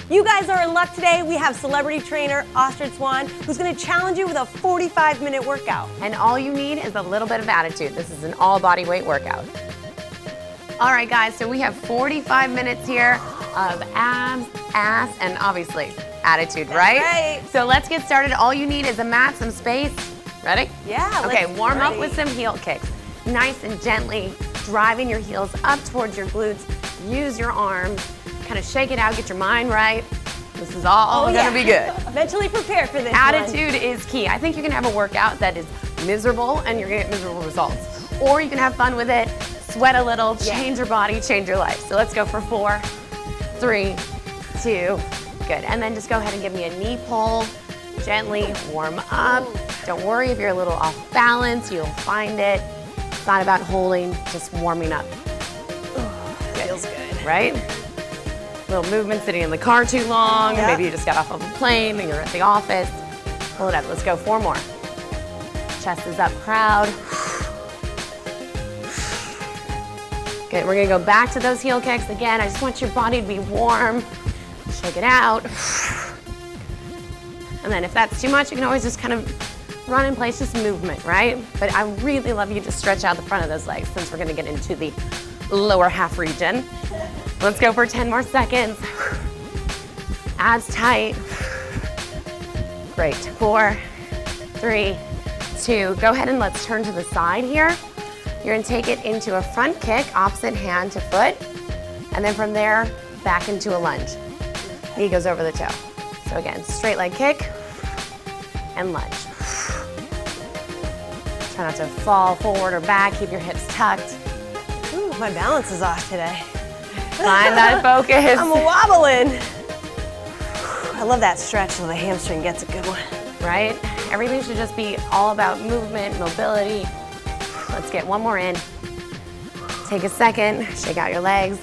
You guys are in luck today. We have celebrity trainer Astrid Swan, who's going to challenge you with a 45-minute workout. And all you need is a little bit of attitude. This is an all body weight workout. All right, guys, so we have 45 minutes here of abs, ass, and obviously attitude, right? Right. So let's get started. All you need is a mat, some space. Ready? Yeah. Okay, warm up with some heel kicks. Nice and gently driving your heels up towards your glutes. Use your arms, kind of shake it out, get your mind right. This is all gonna be good. Mentally prepare for this. Attitude is key. I think you can have a workout that is miserable and you're gonna get miserable results. Or you can have fun with it, sweat a little, change your body, change your life. So let's go for 4, 3, 2, good. And then just go ahead and give me a knee pull. Gently warm up. Don't worry if you're a little off balance, you'll find it. It's not about holding, just warming up. Feels good. Right? Little movement sitting in the car too long. Yep. Maybe you just got off of a plane and you're at the office. Pull it up. Let's go 4 more. Chest is up, proud. Good. We're going to go back to those heel kicks. Again, I just want your body to be warm. Shake it out. And then if that's too much, you can always just kind of run in place, just movement, right? But I really love you to stretch out the front of those legs since we're going to get into the lower half region. Let's go for 10 more seconds. Abs tight. Great. 4, 3, 2. Go ahead and let's turn to the side here. You're going to take it into a front kick, opposite hand to foot. And then from there, back into a lunge. Knee goes over the toe. So again, straight leg kick and lunge. Try not to fall forward or back. Keep your hips tucked. Ooh, my balance is off today. Find that focus. I'm wobbling. I love that stretch so the hamstring gets a good one. Right? Everything should just be all about movement, mobility. Let's get one more in. Take a second, shake out your legs.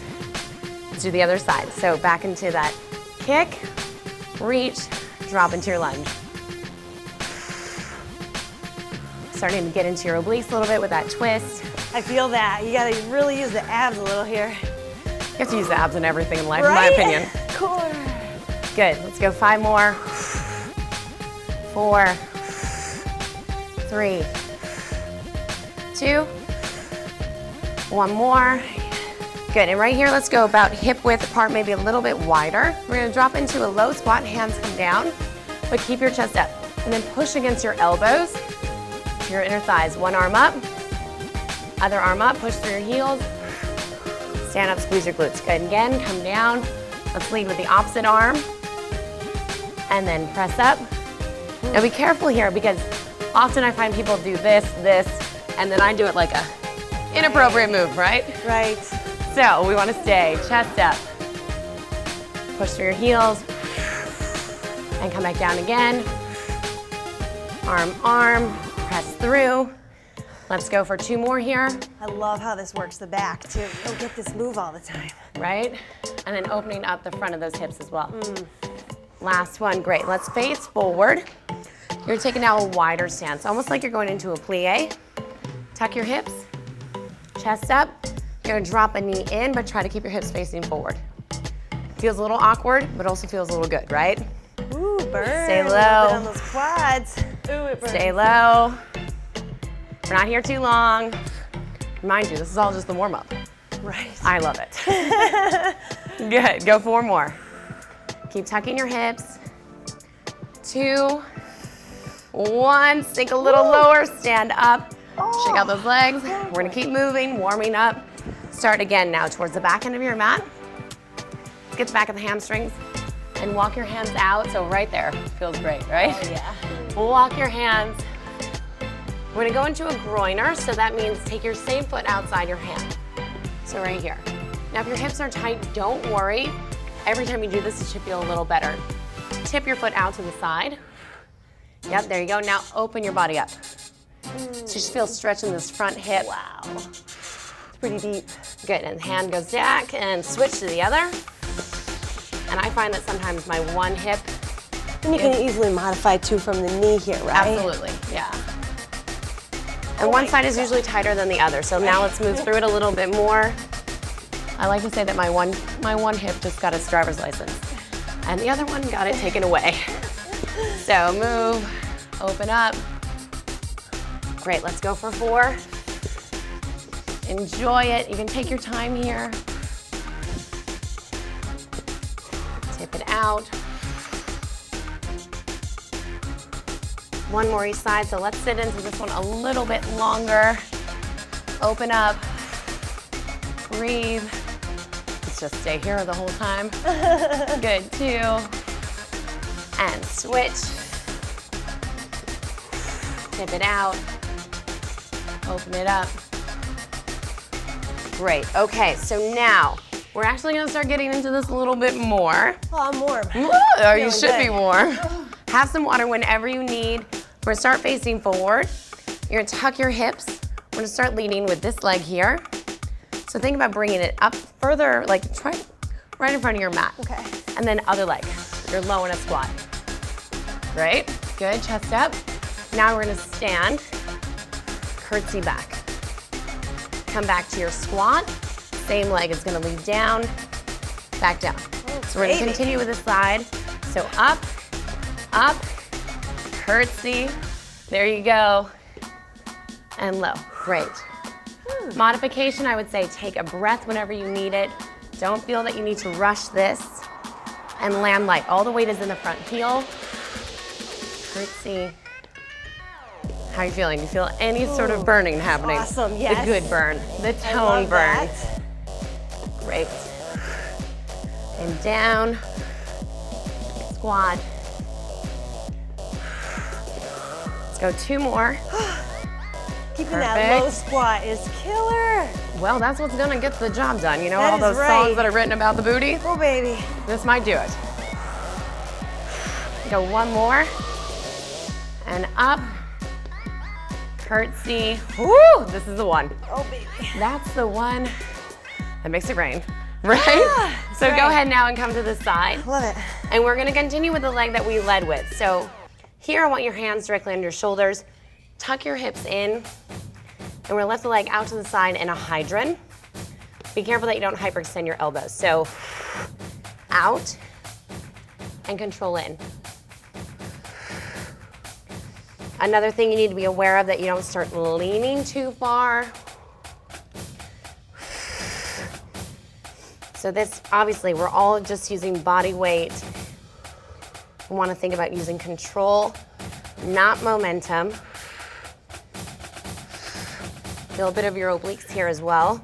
Let's do the other side. So back into that kick, reach, drop into your lunge. Starting to get into your obliques a little bit with that twist. I feel that. You gotta really use the abs a little here. You have to use the abs in everything in life, Right? in my opinion. Core. Good, let's go 5 more. 4, 3, 2, 1 more. Good, and right here, let's go about hip width apart, maybe a little bit wider. We're gonna drop into a low squat, hands come down, but keep your chest up. And then push against your elbows, your inner thighs. One arm up, other arm up, push through your heels. Stand up, squeeze your glutes. Good, again, come down. Let's lead with the opposite arm. And then press up. Now be careful here because often I find people do this, and then I do it like a inappropriate move, right? Right. So we want to stay chest up. Push through your heels. And come back down again. Arm, arm, press through. Let's go for 2 more here. I love how this works the back too. You don't get this move all the time. Right? And then opening up the front of those hips as well. Last one, great. Let's face forward. You're taking now a wider stance, almost like you're going into a plie. Tuck your hips, chest up. You're gonna drop a knee in, but try to keep your hips facing forward. Feels a little awkward, but also feels a little good, right? Ooh, burn. Stay A little low. bit on those quads. Ooh, it burns. Stay low. We're not here too long. Mind you, this is all just the warm up. Right. I love it. Good, go 4 more. Keep tucking your hips. 2, 1, sink a little lower, stand up. Shake out those legs. We're gonna keep moving, warming up. Start again now towards the back end of your mat. Get the back of the hamstrings and walk your hands out. So right there, feels great, right? Oh yeah. Walk your hands. We're gonna go into a groiner, so that means take your same foot outside your hand. So right here. Now if your hips are tight, don't worry. Every time you do this, it should feel a little better. Tip your foot out to the side. Yep, there you go. Now open your body up. So just feel stretch in this front hip. Wow. It's pretty deep. Good, and hand goes back and switch to the other. And I find that sometimes my one hip. And you can easily modify too from the knee here, right? Absolutely, yeah. And one side is usually tighter than the other. So now let's move through it a little bit more. I like to say that my one hip just got its driver's license. and the other one got it taken away. So move, open up. Great, let's go for 4. Enjoy it. You can take your time here. Tip it out. One more each side, so let's sit into this one a little bit longer. Open up, breathe. Let's just stay here the whole time. Good, 2. And switch. Tip it out. Open it up. Great, okay, so now we're actually gonna start getting into this a little bit more. Oh, I'm warm. Oh, you should be warm. Have some water whenever you need. We're gonna start facing forward. You're gonna tuck your hips. We're gonna start leading with this leg here. So think about bringing it up further, like try right in front of your mat. Okay. And then other leg. You're low in a squat. Right? Good, chest up. Now we're gonna stand, curtsy back. Come back to your squat. Same leg is gonna lead down, back down. So we're gonna continue with this side. So up, curtsy. There you go. And low, great. Modification, I would say take a breath whenever you need it. Don't feel that you need to rush this. And land light, all the weight is in the front heel. Curtsy. How are you feeling? Do you feel any sort of burning happening? Awesome, yes. The good burn, the tone burn. That. Great. And down, squat. Let's go 2 more. Keeping that low squat is killer. Well, that's what's gonna get the job done. You know, That all is those right. songs that are written about the booty? Oh, baby. This might do it. Go 1 more. And up. Curtsy. Woo! This is the one. Oh, baby. That's the one that makes it rain, right? Yeah, so right. go ahead now and come to this side. Love it. And we're gonna continue with the leg that we led with. So here I want your hands directly on your shoulders. Tuck your hips in. And we're gonna lift the leg out to the side in a hydrant. Be careful that you don't hyperextend your elbows. So out and control in. Another thing you need to be aware of that you don't start leaning too far. So this, obviously, we're all just using body weight. We want to think about using control, not momentum. Feel a bit of your obliques here as well.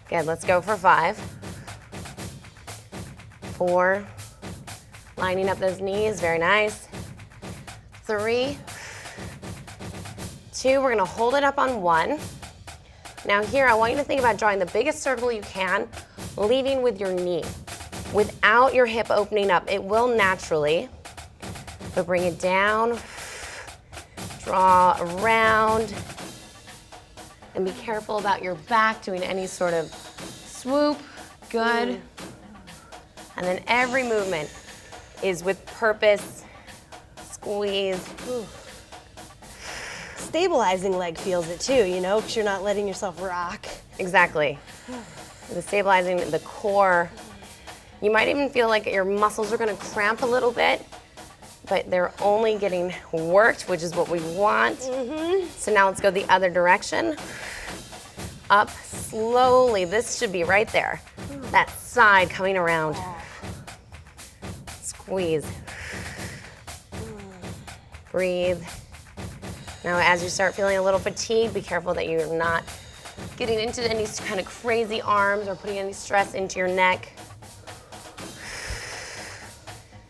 Good, let's go for 5. 4. Lining up those knees, very nice. 3. 2, we're gonna hold it up on 1. Now here, I want you to think about drawing the biggest circle you can, leading with your knee. Without your hip opening up, it will naturally, but bring it down, draw around, and be careful about your back doing any sort of swoop, good. And then every movement is with purpose, squeeze. Ooh. Stabilizing leg feels it too, you know, because you're not letting yourself rock. Exactly. The stabilizing the core. You might even feel like your muscles are gonna cramp a little bit, but they're only getting worked, which is what we want. So now let's go the other direction. Up slowly, this should be right there. That side coming around. Squeeze. Breathe. Now as you start feeling a little fatigued, be careful that you're not getting into any kind of crazy arms or putting any stress into your neck.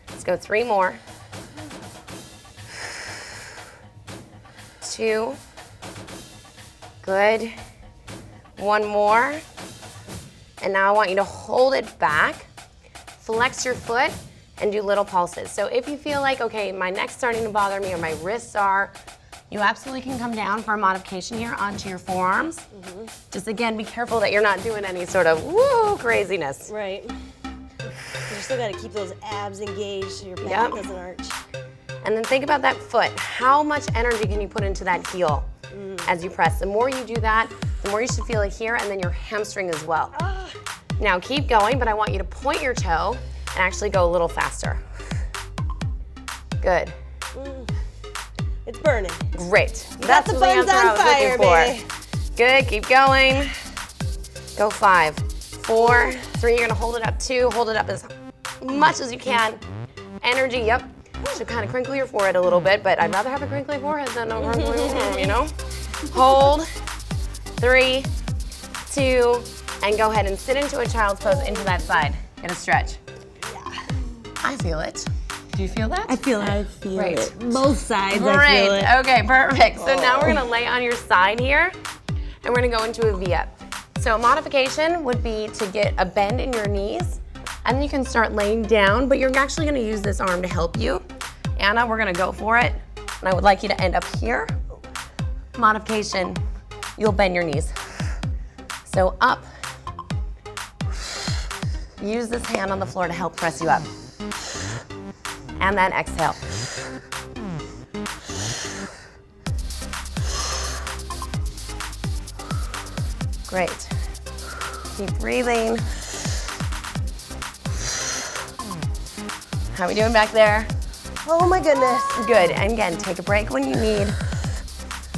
Let's go 3 more. 2. Good. 1 more. And now I want you to hold it back, flex your foot, and do little pulses. So if you feel like, okay, my neck's starting to bother me or my wrists are, you absolutely can come down for a modification here onto your forearms. Just again, be careful that you're not doing any sort of woo craziness. Right. You still got to keep those abs engaged so your back Yep. doesn't arch. And then think about that foot. How much energy can you put into that heel as you press? The more you do that, the more you should feel it here and then your hamstring as well. Now keep going, but I want you to point your toe and actually go a little faster. Good. It's burning. Great. That's the buns on fire, baby. Good, keep going. Go 5, 4, 3, you're gonna hold it up 2, hold it up as much as you can. Energy, yep. Should kind of crinkle your forehead a little bit, but I'd rather have a crinkly forehead than a crinkly forehead, you know? Hold, 3, 2, and go ahead and sit into a child's pose into that side. Get a stretch. Yeah. I feel it. Do you feel that? I feel it. I feel Great. it. Both sides, Great. I feel it. Okay, perfect. So now we're gonna lay on your side here, and we're gonna go into a V-up. So a modification would be to get a bend in your knees, and then you can start laying down, but you're actually gonna use this arm to help you. Anna, we're gonna go for it, and I would like you to end up here. Modification, you'll bend your knees. So up. Use this hand on the floor to help press you up. And then exhale. Great. Keep breathing. How are we doing back there? Oh my goodness. Good, and again, take a break when you need.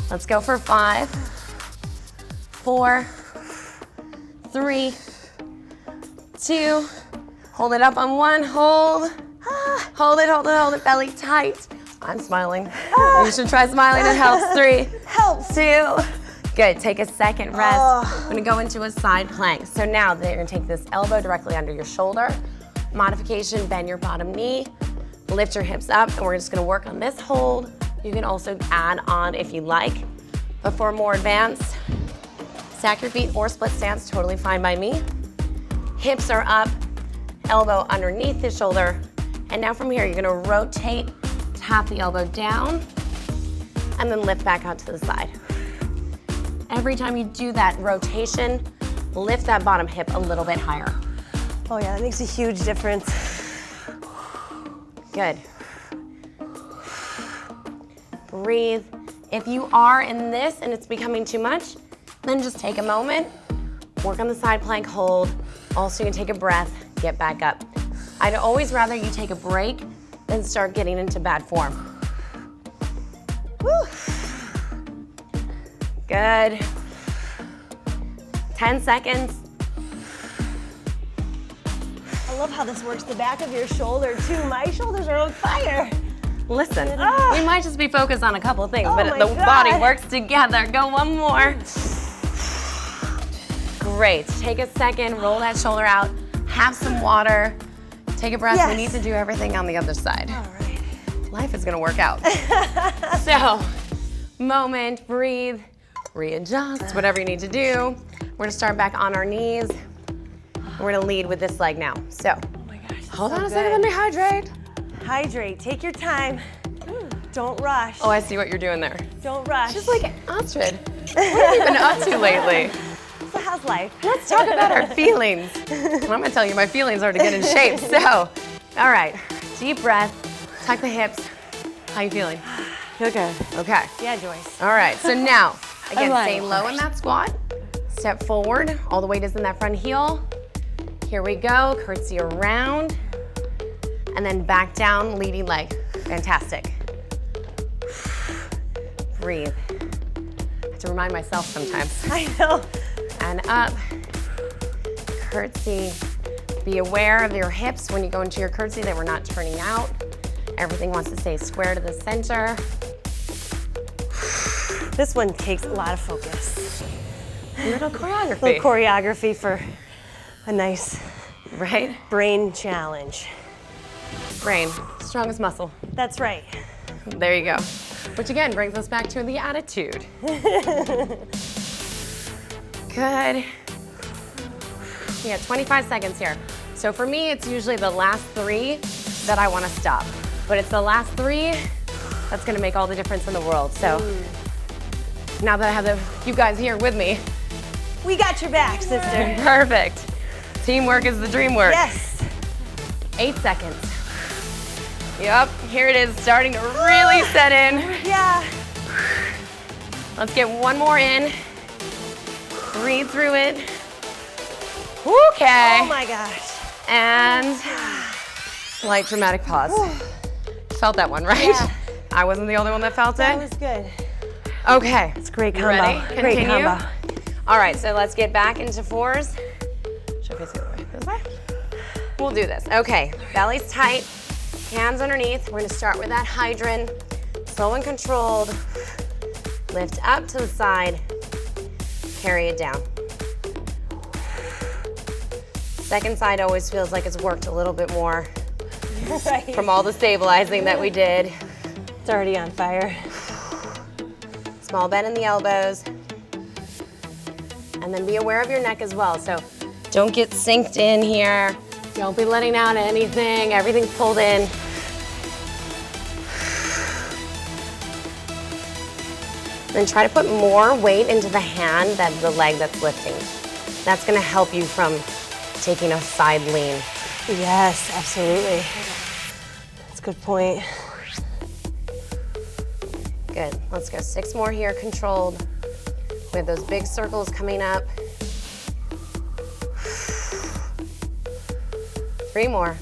Let's go for 5, 4, 3, 2, hold it up on 1, hold. Hold it, hold it, hold it, belly tight. I'm smiling. You should try smiling, it helps. 3, Helps. 2, good, take a second rest. I'm gonna go into a side plank. So now you're gonna take this elbow directly under your shoulder. Modification, bend your bottom knee, lift your hips up, and we're just gonna work on this hold. You can also add on if you like, but for more advanced, stack your feet or split stance, totally fine by me. Hips are up, elbow underneath the shoulder, and now from here, you're gonna rotate, tap the elbow down, and then lift back out to the side. Every time you do that rotation, lift that bottom hip a little bit higher. Oh yeah, that makes a huge difference. Good. Breathe. If you are in this and it's becoming too much, then just take a moment, work on the side plank hold. Also, you can take a breath, get back up. I'd always rather you take a break than start getting into bad form. Woo. Good. 10 seconds. I love how this works the back of your shoulder too. My shoulders are on fire. Listen, we might just be focused on a couple of things, Oh but my the God. body works together. Go one more. Great. Take a second, roll that shoulder out, have some water, take a breath. Yes. We need to do everything on the other side. All right. Life is gonna work out. So, moment, breathe, readjust, whatever you need to do. We're gonna start back on our knees. We're gonna lead with this leg now. So, Oh my gosh. hold on a second, let me hydrate. Hydrate. Take your time. Don't rush. Oh, I see what you're doing there. Don't rush. Just like Astrid, what have you been up to lately? So how's life? Let's talk about our feelings. Well, I'm gonna tell you, my feelings are to get in shape. So, all right, deep breath, tuck the hips. How you feeling? Feel good. Okay. Yeah, Joyce. All right, so now, again, I'm stay like- low in that squat. Step forward, all the weight is in that front heel. Here we go, curtsy around. And then back down, leading leg. Fantastic. Breathe. I have to remind myself sometimes. I know. And up, curtsy. Be aware of your hips when you go into your curtsy that we're not turning out. Everything wants to stay square to the center. This one takes a lot of focus. A little choreography. Little choreography for a nice Right? brain challenge. Brain, strongest muscle. That's right. There you go. Which again brings us back to the attitude. Good. Yeah, 25 seconds here. So for me, it's usually the last 3 that I want to stop. But it's the last 3 that's going to make all the difference in the world. So now that I have you guys here with me, We got your back, sister. perfect. Teamwork is the dream work. Yes. 8 seconds. Yep, here it is, starting to really set in. Yeah. Let's get one more in. Breathe through it. Okay. Oh my gosh. And slight dramatic pause. Felt that one, right? Yeah. I wasn't the only one that felt it. That was good. Okay. It's a great combo. Ready? Great Continue. combo. All right, so let's get back into fours. Should I face the other way? This way? We'll do this. Okay, belly's tight, hands underneath. We're gonna start with that hydrant. Slow and controlled. Lift up to the side, carry it down. Second side always feels like it's worked a little bit more Right. from all the stabilizing that we did. It's already on fire. Small bend in the elbows. And then be aware of your neck as well. So don't get synced in here. Don't be letting out anything. Everything's pulled in. Then try to put more weight into the hand than the leg that's lifting. That's gonna help you from taking a side lean. Yes, absolutely. That's a good point. Good, let's go 6 more here, controlled. We have those big circles coming up. 3 more.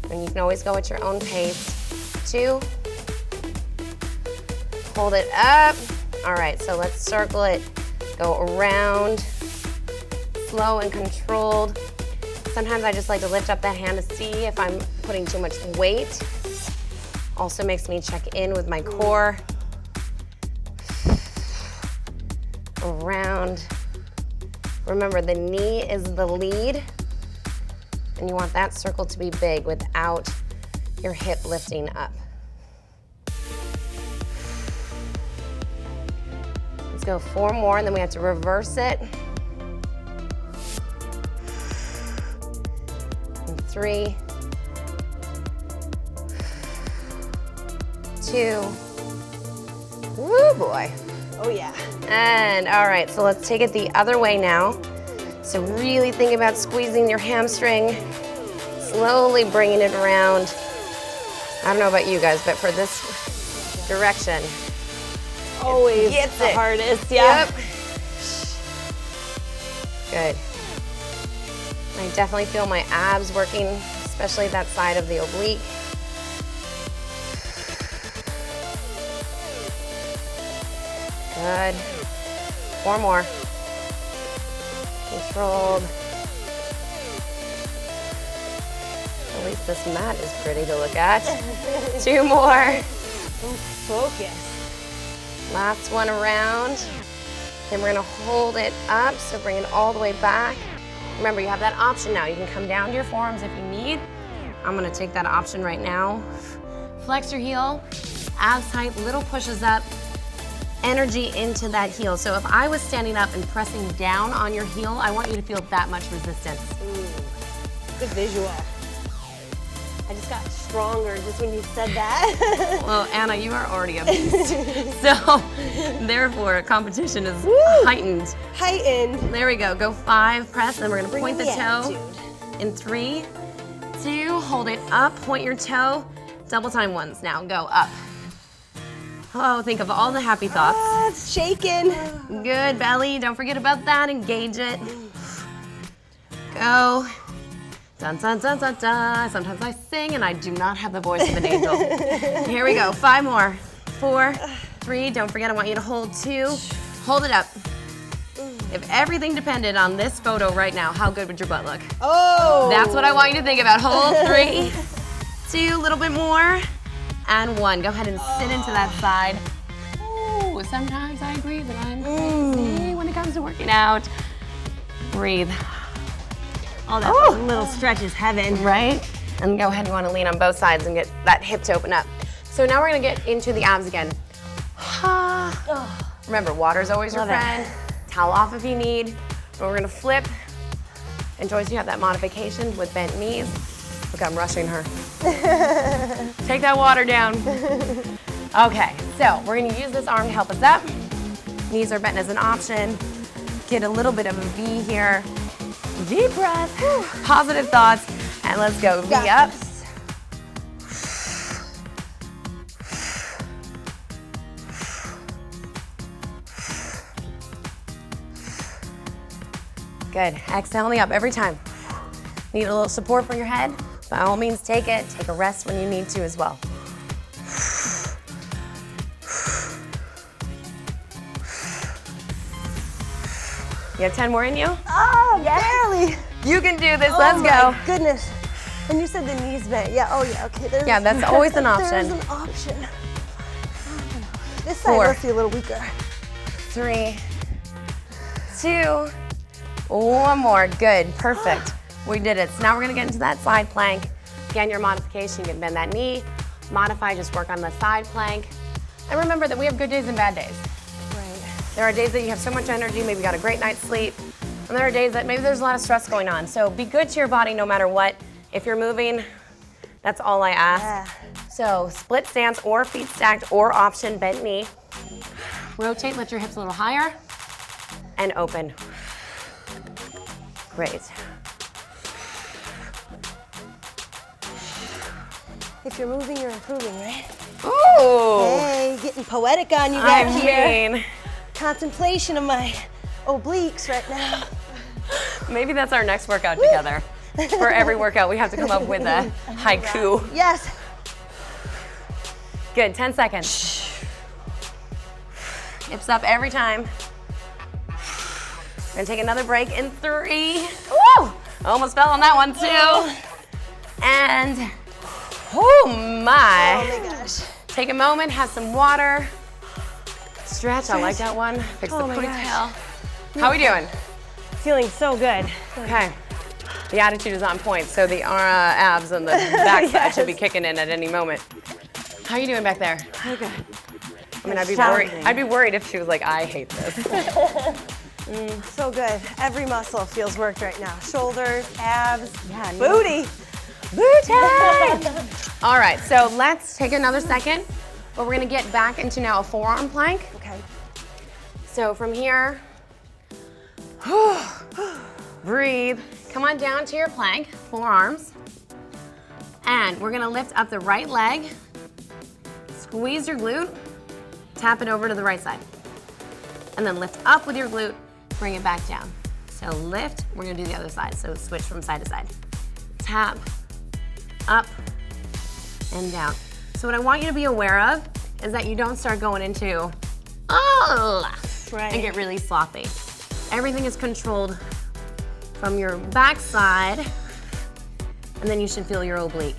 And you can always go at your own pace. 2. Hold it up. All right, so let's circle it. Go around, slow and controlled. Sometimes I just like to lift up that hand to see if I'm putting too much weight. Also makes me check in with my core. Around. Remember, the knee is the lead, and you want that circle to be big without your hip lifting up. Let's go 4 more, and then we have to reverse it. And 3, 2, woo boy. Oh yeah. And all right, so let's take it the other way now. So really think about squeezing your hamstring, slowly bringing it around. I don't know about you guys, but for this direction, Always gets the it. hardest, yeah. Yep. Good. I definitely feel my abs working, especially that side of the oblique. Good. 4 more. Controlled. At least this mat is pretty to look at. 2 more. Focus. Last one around. Then we're gonna hold it up, so bring it all the way back. Remember, you have that option now. You can come down to your forearms if you need. I'm gonna take that option right now. Flex your heel, abs tight, little pushes up, energy into that heel. So if I was standing up and pressing down on your heel, I want you to feel that much resistance. Good visual. I just got stronger just when you said that. Well, Anna, you are already a beast. So, therefore, competition is heightened. Heightened. There we go. Go 5, press, and we're gonna point the toe. attitude. In 3, 2, hold it up, point your toe. Double time ones now, go up. Oh, think of all the happy thoughts. Ah, it's shaking. Good, belly, don't forget about that, engage it. Go. Dun, dun, dun, dun, dun. Sometimes I sing and I do not have the voice of an angel. Here we go, 5 more. 4, 3, don't forget I want you to hold 2. Hold it up. If everything depended on this photo right now, how good would your butt look? Oh. That's what I want you to think about. Hold 3, 2, a little bit more, and 1. Go ahead and sit into that side. Ooh, sometimes I agree that I'm crazy when it comes to working out. Breathe. Oh, that little stretch is heaven. Right? And go ahead, you want to lean on both sides and get that hip to open up. So now we're going to get into the abs again. Remember, water's always your Love it. friend. Towel off if you need. But we're going to flip. And Joyce, you have that modification with bent knees. Look, I'm rushing her. Take that water down. Okay, so we're going to use this arm to help us up. Knees are bent as an option. Get a little bit of a V here. Deep breath, positive thoughts, and let's go. V up. Good. Exhale on the up every time. Need a little support for your head? By all means, take it. Take a rest when you need to as well. You have 10 more in you? Oh, barely. You can do this. Oh Let's go. my goodness. And you said the knees bent. Yeah, oh yeah, okay. Yeah, that's always an option. There's an option. This side 4, must be a little weaker. 3, 2, 1 more. Good, perfect. We did it. So now we're gonna get into that side plank. Again, your modification, you can bend that knee. Modify, just work on the side plank. And remember that we have good days and bad days. Right. There are days that you have so much energy, maybe you got a great night's sleep. And there are days that maybe there's a lot of stress going on. So be good to your body no matter what. If you're moving, that's all I ask. Yeah. So split stance or feet stacked or option bent knee. Rotate, lift your hips a little higher and open. Great. If you're moving, you're improving, right? Ooh. Hey, getting poetic on you back here. mean, Contemplation of my obliques right now. maybe that's our next workout together. For every workout, we have to come up with a haiku. Yes. Good, 10 seconds. Hips up every time. We're gonna take another break in 3. Woo! Almost fell on that one too. And, oh my. Oh my gosh. Take a moment, have some water. Stretch, I like that one. Fix the Oh my ponytail. How are we doing? Feeling so good. Okay. The attitude is on point, so the abs on the backside should be kicking in at any moment. How are you doing back there? Okay. I mean, I'd be worried if she was like, I hate this. So good. Every muscle feels worked right now. Shoulders, abs, Yeah, booty. Booty! All right, so let's take another second, but we're gonna get back into now a forearm plank. Okay. So from here, breathe. Come on down to your plank, forearms. And we're gonna lift up the right leg, squeeze your glute, tap it over to the right side. And then lift up with your glute, bring it back down. So lift, we're gonna do the other side, so switch from side to side. Tap, up, and down. So what I want you to be aware of is that you don't start going into, Right. and get really sloppy. Everything is controlled from your backside, and then you should feel your oblique.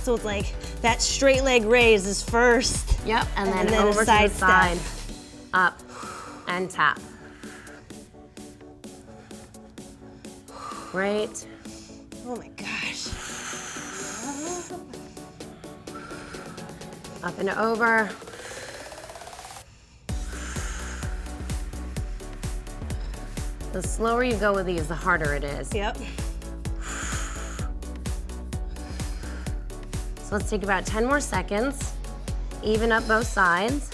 So it's like that straight leg raise is first. Yep, and then a over to side the step. side, up, and tap. Great. Oh my gosh. Up and over. The slower you go with these, the harder it is. Yep. So let's take about 10 more seconds. Even up both sides.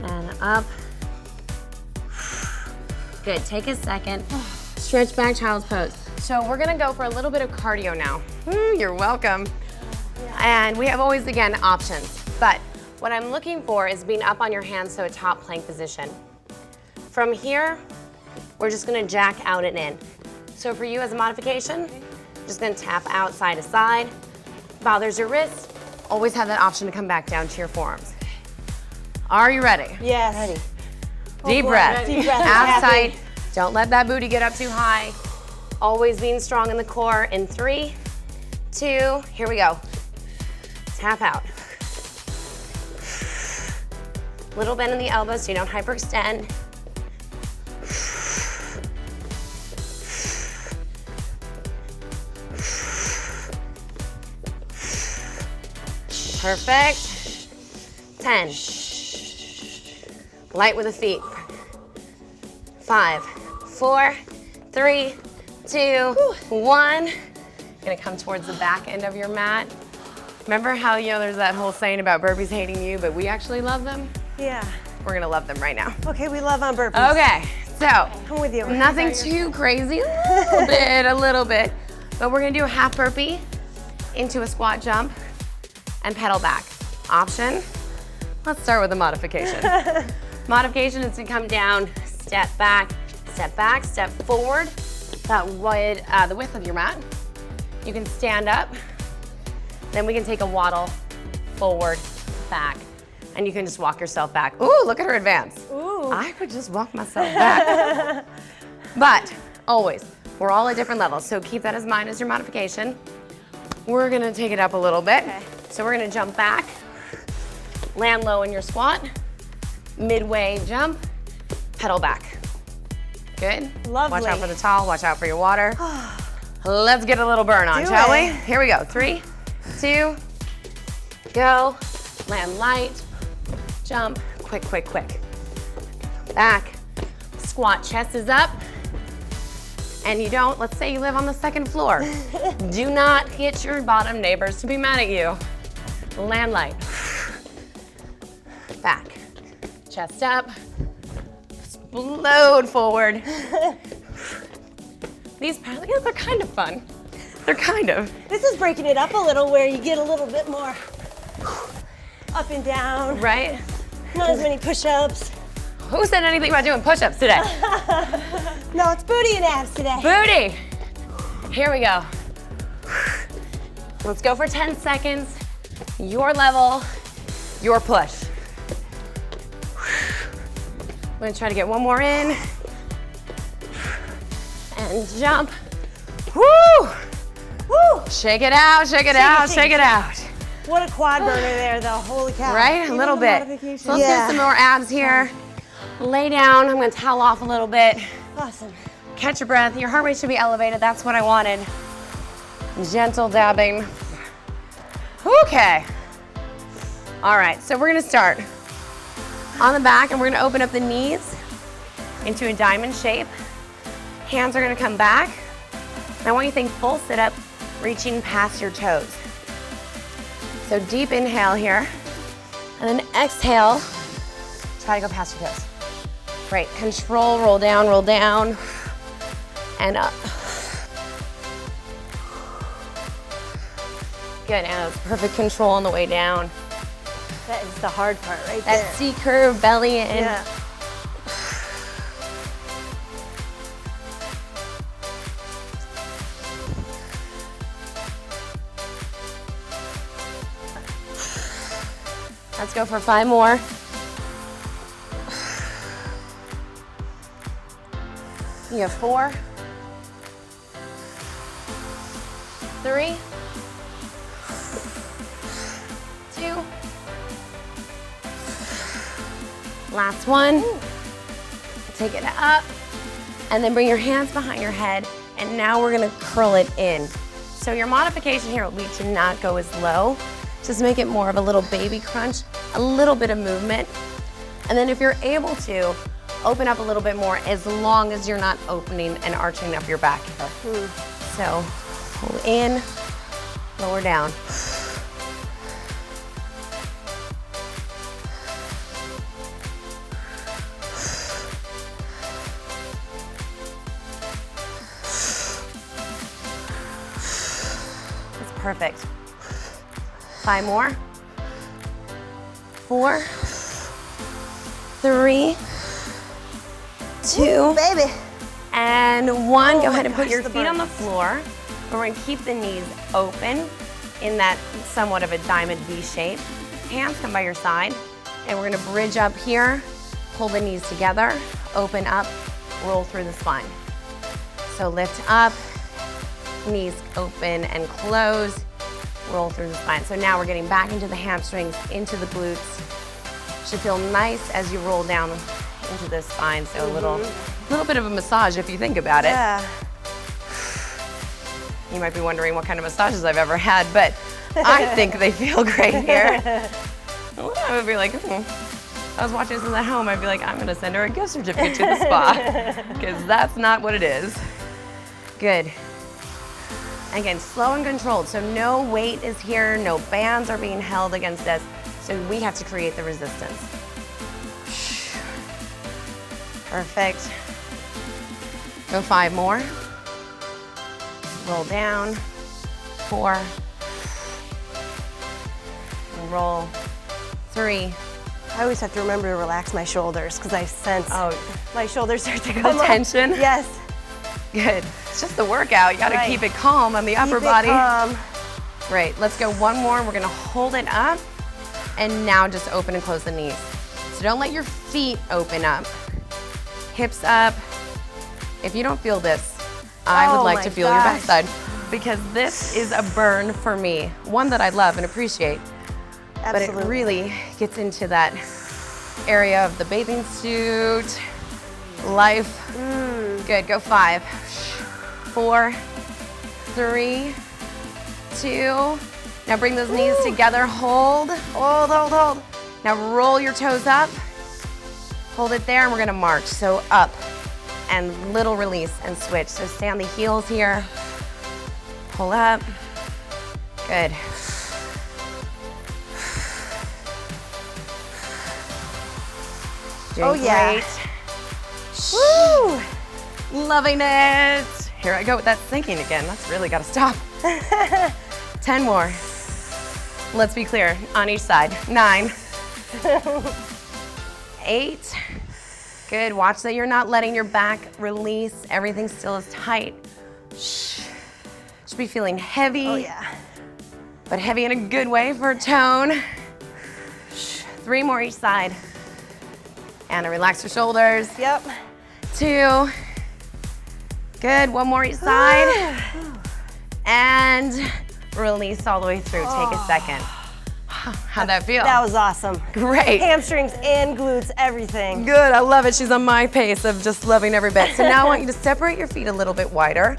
And up. Good, take a second. Stretch back, child's pose. So we're gonna go for a little bit of cardio now. You're welcome. And we have always, again, options. But what I'm looking for is being up on your hands, so a top plank position. From here, we're just gonna jack out and in. So for you as a modification, just gonna tap out side to side. Bothers your wrist, always have that option to come back down to your forearms. Are you ready? Yes. Ready. Deep boy. breath. Deep breath. Abs Happy. tight. Don't let that booty get up too high. Always being strong in the core in 3, 2, here we go. Tap out. Little bend in the elbows so you don't hyperextend. Perfect. 10. Light with the feet. 5, 4, 3, 2, 1. Gonna come towards the back end of your mat. Remember how, there's that whole saying about burpees hating you, but we actually love them? Yeah. We're gonna love them right now. Okay, we love on burpees. Okay, so I'm with you. nothing too crazy, a little bit, but we're gonna do a half burpee into a squat jump and pedal back. Option, Let's start with the modification. Modification is to come down, step back, step forward, about the width of your mat. You can stand up, then we can take a waddle, forward, back, and you can just walk yourself back. Ooh, look at her advance. Ooh. I could just walk myself back. But always, we're all at different levels, so keep that in mind as your modification. We're gonna take it up a little bit. Okay. So we're gonna jump back, land low in your squat, midway jump, pedal back. Good? Lovely. Watch out for the towel, watch out for your water. Let's get a little burn on, shall we? Here we go, 3, 2, go. Land light, jump, quick, quick, quick. Back, squat, chest is up. And you don't, let's say you live on the 2nd floor. Do not get your bottom neighbors to be mad at you. Land light. Back, chest up, explode forward. These they're kind of fun. They're kind of. This is breaking it up a little where you get a little bit more up and down. Right? Not as many push-ups. Who said anything about doing push-ups today? No, it's booty and abs today. Booty. Here we go. Let's go for 10 seconds. Your level, your push. I'm gonna try to get one more in. And jump. Woo! Woo! Shake it out, shake it out, shake it out. What a quad burner there, though. Holy cow. Right? A little bit. So let's get some more abs here. Lay down. I'm gonna towel off a little bit. Awesome. Catch your breath. Your heart rate should be elevated. That's what I wanted. Gentle dabbing. Okay. All right, so we're gonna start on the back and we're gonna open up the knees into a diamond shape. Hands are gonna come back. I want you to think full sit up, reaching past your toes. So deep inhale here, and then exhale, try to go past your toes. Great, control, roll down, and up. Good, and it's perfect control on the way down. That is the hard part right there. That C curve, belly in. Yeah. Let's go for 5 more. You have 4, 3, 2. Last one. Take it up, and then bring your hands behind your head, and now we're gonna curl it in. So your modification here will be to not go as low. Just make it more of a little baby crunch, a little bit of movement. And then if you're able to, open up a little bit more as long as you're not opening and arching up your back here. So pull in, lower down. That's perfect. 5 more. 4, 3, 2, Ooh, baby. and 1. Go ahead and put gosh, your the feet on the burns. floor. We're gonna keep the knees open in that somewhat of a diamond V shape. Hands come by your side, and we're gonna bridge up here, pull the knees together, open up, roll through the spine. So lift up, knees open and close, roll through the spine. So now we're getting back into the hamstrings, into the glutes. Should feel nice as you roll down into the spine. So a little bit of a massage if you think about it. Yeah. You might be wondering what kind of massages I've ever had, but I think they feel great here. I would be like, I was watching this at home, I'd be like, I'm gonna send her a gift certificate to the spa, because that's not what it is. Good. Again, slow and controlled, so no weight is here, no bands are being held against us, so we have to create the resistance. Perfect. Go 5 more. Roll down. 4. Roll. 3, I always have to remember to relax my shoulders because I sense my shoulders start to come the tension. Yes. Good. It's just the workout. You got to Right. keep it calm on the upper body. Calm. Great. Let's go one more. We're going to hold it up and now just open and close the knees. So don't let your feet open up. Hips up. If you don't feel this, I would like to feel your backside because this is a burn for me. One that I love and appreciate. Absolutely. But it really gets into that area of the bathing suit, life. Good, go 5, 4, 3, 2. Now bring those knees together, hold, hold, hold, hold. Now roll your toes up, hold it there, and we're gonna march. So up and little release and switch. So stay on the heels here, pull up, good. Doing great. Woo! Loving it. Here I go with that sinking again. That's really gotta stop. 10 more. Let's be clear, on each side. 9. 8. Good, watch that you're not letting your back release. Everything still is tight. Shh. Should be feeling heavy. Oh yeah. But heavy in a good way for a tone. Shh. 3 more each side. And relax your shoulders. Yep. 2. Good, 1 more each side. And release all the way through. Take a second. How'd that feel? That was awesome. Great. Hamstrings and glutes, everything. Good, I love it. She's on my pace of just loving every bit. So now I want you to separate your feet a little bit wider.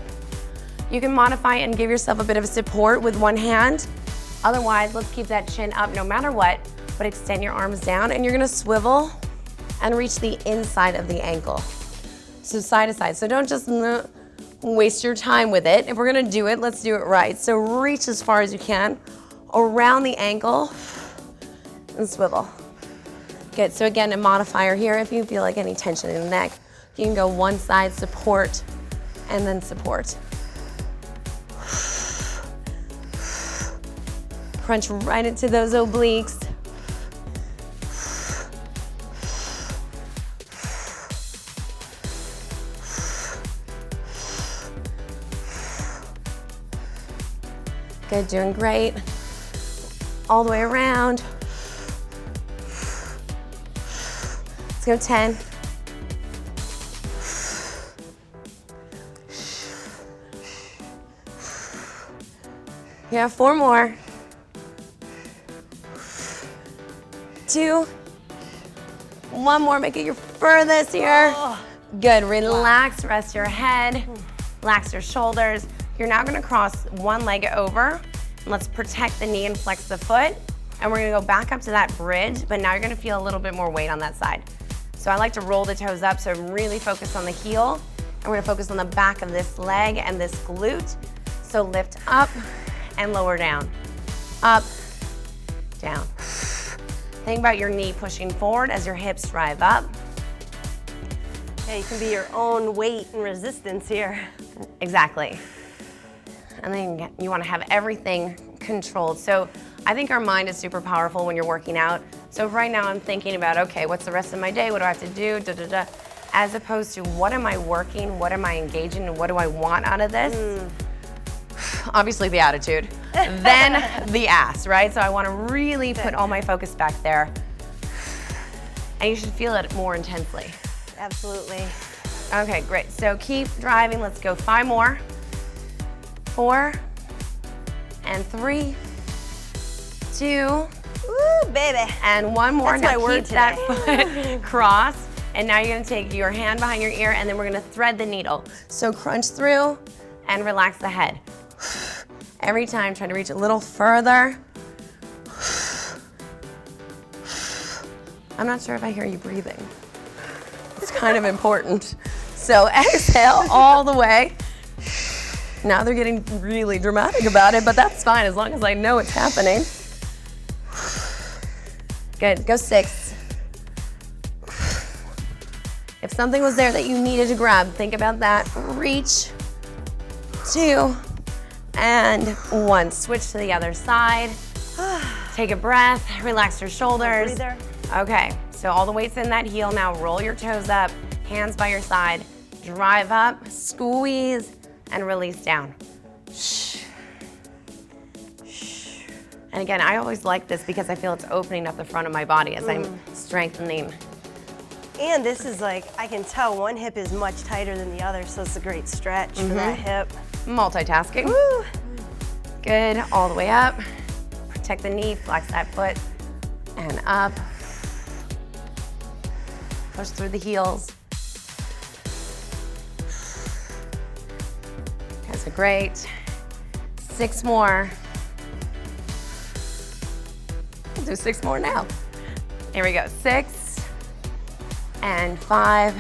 You can modify and give yourself a bit of support with one hand. Otherwise, let's keep that chin up no matter what, but extend your arms down and you're gonna swivel and reach the inside of the ankle. So side to side. So don't just waste your time with it. If we're gonna do it, let's do it right. So reach as far as you can around the ankle and swivel. Good, so again, a modifier here. If you feel like any tension in the neck, you can go one side, support, and then support. Crunch right into those obliques. Good, doing great. All the way around. Let's go 10. Yeah, 4 more. 2. 1 more, make it your furthest here. Oh. Good, relax, rest your head, relax your shoulders. You're now gonna cross one leg over. And let's protect the knee and flex the foot. And we're gonna go back up to that bridge, but now you're gonna feel a little bit more weight on that side. So I like to roll the toes up, so I'm really focused on the heel. And we're gonna focus on the back of this leg and this glute. So lift up and lower down. Up, down. Think about your knee pushing forward as your hips drive up. Yeah, you can be your own weight and resistance here. Exactly. And then you want to have everything controlled. So I think our mind is super powerful when you're working out. So right now I'm thinking about, okay, what's the rest of my day? What do I have to do? Da, da, da. As opposed to what am I working? What am I engaging? And what do I want out of this? Obviously the attitude. Then the ass, right? So I want to really put all my focus back there. And you should feel it more intensely. Absolutely. Okay, great. So keep driving. Let's go 5 more. 4 and 3, 2, Woo, baby. and 1 more. That's now my word keep that foot crossed. And now you're gonna take your hand behind your ear and then we're gonna thread the needle. So crunch through and relax the head. Every time, try to reach a little further. I'm not sure if I hear you breathing. It's kind of important. So exhale all the way. Now they're getting really dramatic about it, but that's fine as long as I know it's happening. Good, go 6. If something was there that you needed to grab, think about that. Reach, 2, and 1. Switch to the other side. Take a breath, relax your shoulders. Okay, so all the weight's in that heel. Now roll your toes up, hands by your side, drive up, squeeze, and release down. And again, I always like this because I feel it's opening up the front of my body as I'm strengthening. And this is like, I can tell one hip is much tighter than the other, so it's a great stretch for that hip. Multitasking. Woo. Good, all the way up. Protect the knee, flex that foot, and up. Push through the heels. That's great. 6 more. We'll do 6 more now. Here we go, 6, and 5,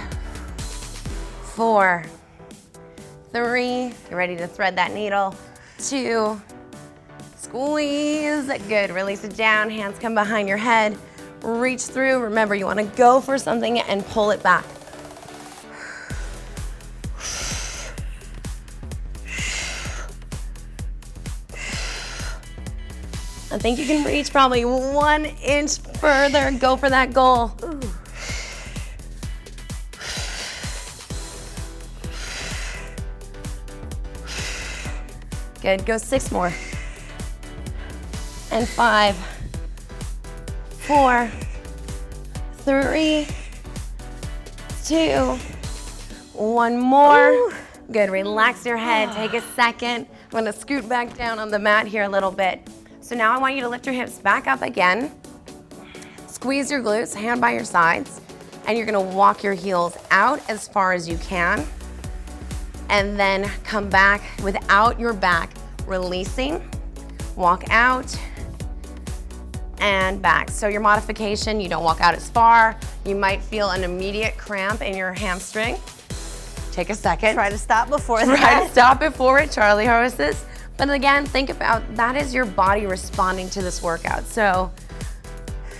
4, 3, get ready to thread that needle, 2, squeeze, good, release it down, hands come behind your head, reach through, remember you wanna go for something and pull it back. I think you can reach probably 1 inch further, go for that goal. Ooh. Good, go 6 more. And 5, 4, 3, 2, 1 more. Ooh. Good, relax your head, take a second. I'm gonna scoot back down on the mat here a little bit. So now I want you to lift your hips back up again. Squeeze your glutes, hand by your sides, and you're gonna walk your heels out as far as you can, and then come back without your back releasing. Walk out and back. So your modification, you don't walk out as far. You might feel an immediate cramp in your hamstring. Take a second. Try to stop before that. Try to stop before it, Charlie horses. But again, think about that is your body responding to this workout. So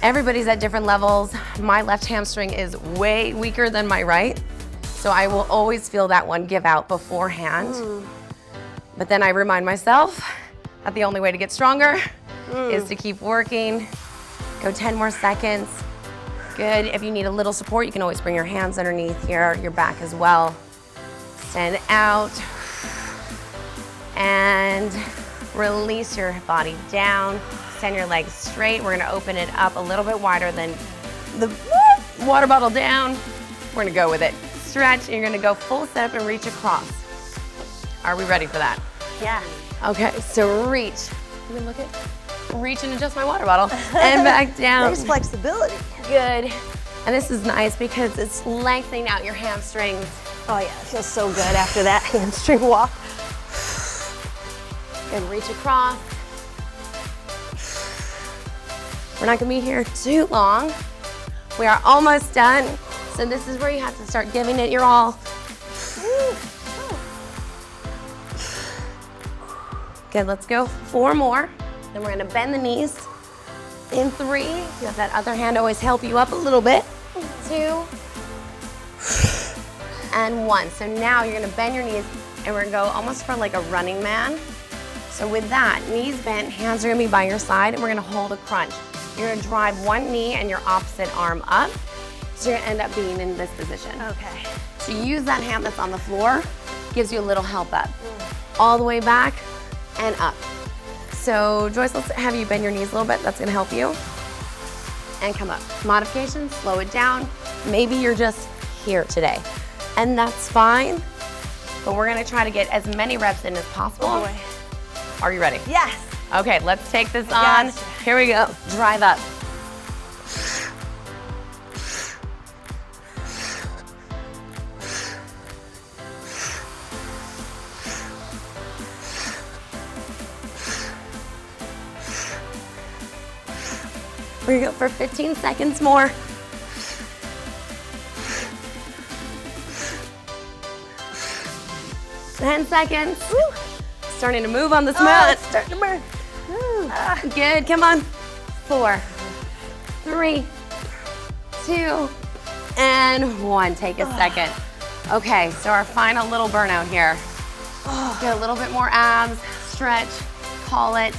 everybody's at different levels. My left hamstring is way weaker than my right. So I will always feel that one give out beforehand. But then I remind myself that the only way to get stronger is to keep working. Go 10 more seconds. Good, if you need a little support, you can always bring your hands underneath here, your back as well. Stand out. And release your body down. Send your legs straight. We're gonna open it up a little bit wider than the water bottle down. We're gonna go with it. Stretch, and you're gonna go full sit up and reach across. Are we ready for that? Yeah. Okay, so reach. Let me look at, reach and adjust my water bottle. And back down. There's flexibility. Good. And this is nice because it's lengthening out your hamstrings. Oh yeah, it feels so good after that hamstring walk. And reach across. We're not gonna be here too long. We are almost done. So this is where you have to start giving it your all. Good, let's go 4 more. Then we're gonna bend the knees. In 3, you have that other hand always help you up a little bit. 2, and 1. So now you're gonna bend your knees and we're gonna go almost for like a running man. So with that, knees bent, hands are gonna be by your side, and we're gonna hold a crunch. You're gonna drive one knee and your opposite arm up, so you're gonna end up being in this position. Okay. So use that hand that's on the floor, gives you a little help up. All the way back and up. So Joyce, let's have you bend your knees a little bit, that's gonna help you. And come up. Modification, slow it down. Maybe you're just here today, and that's fine, but we're gonna try to get as many reps in as possible. Oh boy. Are you ready? Yes. Okay, let's take this on. Gotcha. Here we go. Drive up. We're gonna go for 15 seconds more. Ten seconds. Woo. Starting to move on this mat. It's starting to burn. Good, come on. 4, 3, 2, and 1. Take a second. Okay, so our final little burnout here. Get a little bit more abs, stretch, call it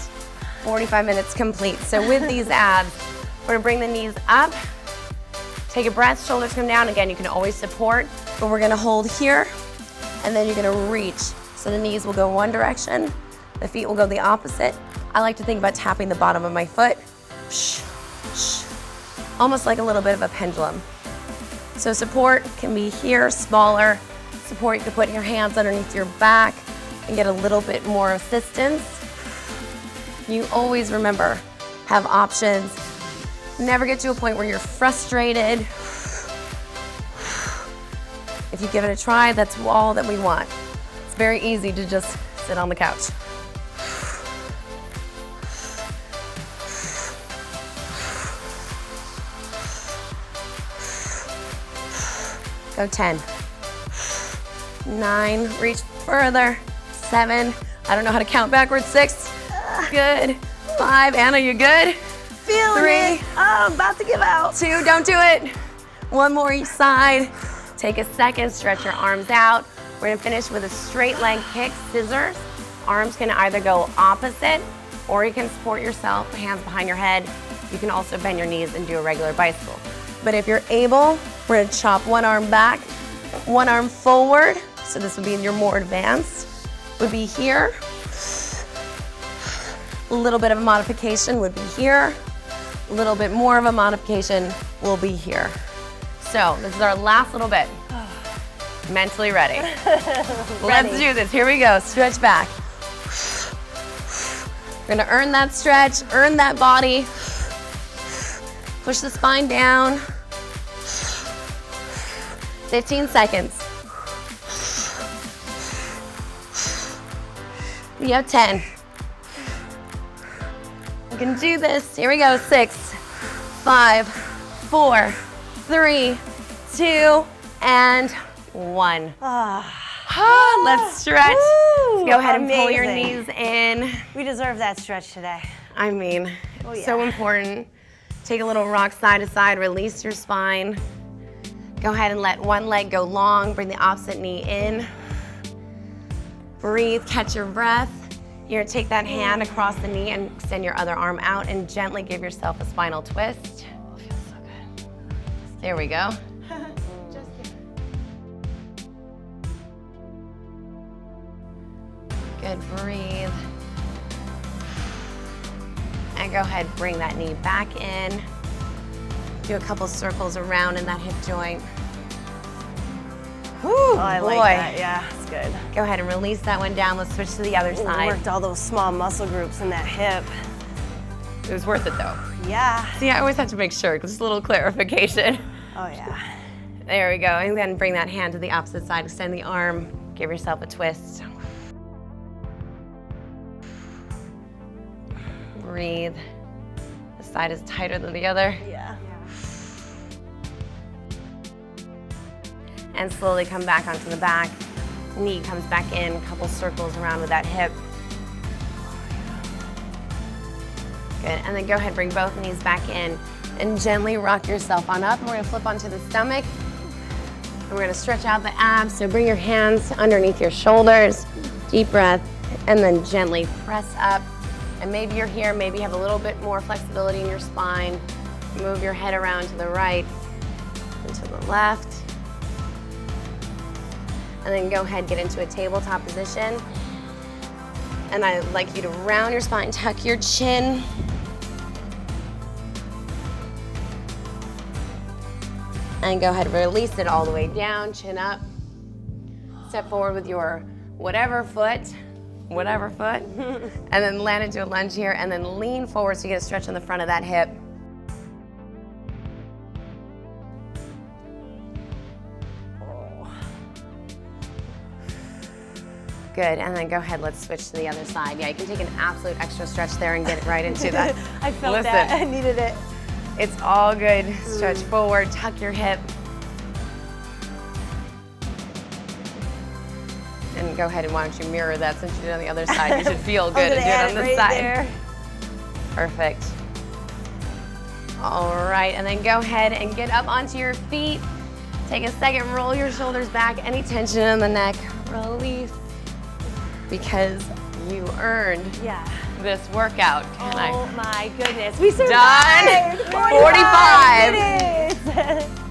45 minutes complete. So with these abs, we're gonna bring the knees up, Take a breath, shoulders come down. Again, you can always support, but we're gonna hold here, and then you're gonna reach. So the knees will go one direction, the feet will go the opposite. I like to think about tapping the bottom of my foot, almost like a little bit of a pendulum. So support can be here, smaller. Support, you can put your hands underneath your back and get a little bit more assistance. You always remember, have options. Never get to a point where you're frustrated. If you give it a try, that's all that we want. It's very easy to just sit on the couch. Go 10. 9, reach further. 7, I don't know how to count backwards. 6, good. 5, Anna, you good? Feeling 3, it. Oh, I'm about to give out. 2, don't do it. 1 more each side. Take a second, stretch your arms out. We're gonna finish with a straight leg kick, scissors. Arms can either go opposite, or you can support yourself, hands behind your head. You can also bend your knees and do a regular bicycle. But if you're able, we're gonna chop one arm back, one arm forward. So this would be your more advanced, would be here. A little bit of a modification would be here. A little bit more of a modification will be here. So this is our last little bit. Mentally ready. Let's do this, here we go, stretch back. We're gonna earn that stretch, earn that body. Push the spine down. 15 seconds. We have 10. You can do this. Here we go. 6, 5, 4, 3, 2, and 1. Let's stretch. Woo, Go ahead and pull your amazing. knees in. We deserve that stretch today. I mean, Oh, yeah. so important. Take a little rock side to side, release your spine. Go ahead and let one leg go long, bring the opposite knee in. Breathe, catch your breath. You're gonna take that hand across the knee and extend your other arm out and gently give yourself a spinal twist. Oh, feels so good. There we go. Just kidding. Good, breathe. And go ahead, bring that knee back in. Do a couple circles around in that hip joint. Whew, Oh, I boy. like that. Yeah, it's good. Go ahead and release that one down. Let's switch to the other We side. worked all those small muscle groups in that hip. It was worth it though. Yeah. See, I always have to make sure because it's a little clarification. Oh, yeah. There we go. And then bring that hand to the opposite side. Extend the arm. Give yourself a twist. Breathe. The side is tighter than the other. Yeah. And slowly come back onto the back. Knee comes back in, a couple circles around with that hip. Good, and then go ahead, bring both knees back in and gently rock yourself on up. And we're gonna flip onto the stomach. And we're gonna stretch out the abs. So bring your hands underneath your shoulders, deep breath, and then gently press up. And maybe you're here, maybe you have a little bit more flexibility in your spine. Move your head around to the right and to the left. And then go ahead, get into a tabletop position. And I'd like you to round your spine, tuck your chin. And go ahead, release it all the way down, chin up. Step forward with your whatever foot, and then land into a lunge here, and then lean forward so you get a stretch on the front of that hip. Good, and then go ahead, let's switch to the other side. Yeah, you can take an absolute extra stretch there and get right into that. I felt Listen, that. I needed it. It's all good. Stretch forward, tuck your hip. And go ahead and why don't you mirror that since you did it on the other side. You should feel good and do it on this side. There. Perfect. All right, and then go ahead and get up onto your feet. Take a second, roll your shoulders back. Any tension in the neck, release. Because you earned this workout. Oh my goodness, we survived! Done. 45 minutes.